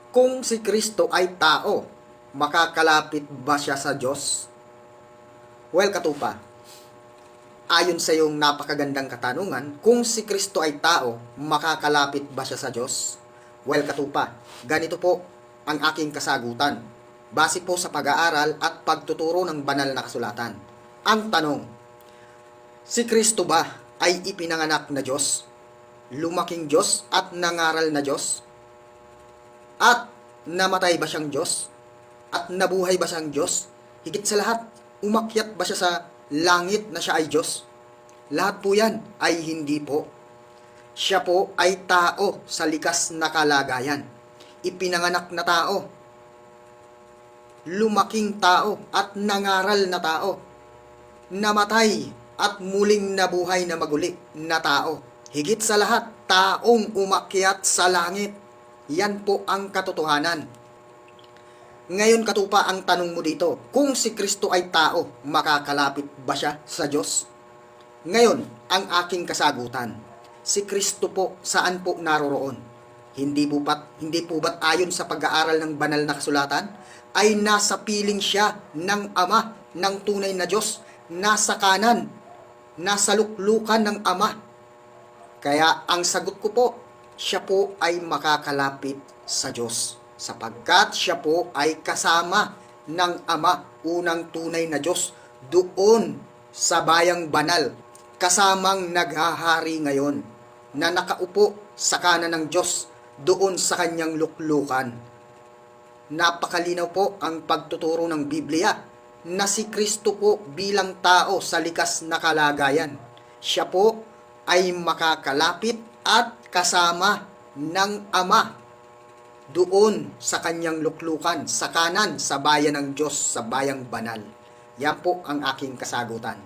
Kung si Kristo ay tao, makakalapit ba siya sa Diyos? Well, katupa, ayon sa iyong napakagandang katanungan, kung si Kristo ay tao, makakalapit ba siya sa Diyos? Well, katupa, ganito po ang aking kasagutan, base po sa pag-aaral at pagtuturo ng banal na kasulatan. Ang tanong, si Kristo ba ay ipinanganak na Diyos, lumaking Diyos at nangaral na Diyos? At namatay ba siyang Diyos? At nabuhay ba siyang Diyos? Higit sa lahat, umakyat ba siya sa langit na siya ay Diyos? Lahat po yan ay hindi po. Siya po ay tao sa likas na kalagayan. Ipinanganak na tao, lumaking tao at nangaral na tao, namatay at muling nabuhay na maguli na tao. Higit sa lahat, taong umakyat sa langit. Yan po ang katotohanan. Ngayon, katupa, ang tanong mo dito, kung si Kristo ay tao, makakalapit ba siya sa Diyos? Ngayon, ang aking kasagutan, si Kristo po saan po naroroon? Hindi po ba't ayon sa pag-aaral ng banal na kasulatan, ay nasa piling siya ng Ama ng tunay na Diyos, nasa kanan, nasa luklukan ng Ama. Kaya ang sagot ko po, siya po ay makakalapit sa Diyos, sapagkat siya po ay kasama ng Ama, unang tunay na Diyos, doon sa bayang banal, kasamang naghahari ngayon, na nakaupo sa kanan ng Diyos, doon sa kanyang luklukan. Napakalinaw po ang pagtuturo ng Biblia, na si Kristo po bilang tao sa likas na kalagayan, siya po ay makakalapit at kasama ng Ama doon sa kanyang luklukan, sa kanan, sa bayan ng Diyos, sa bayang banal. Yan po ang aking kasagutan.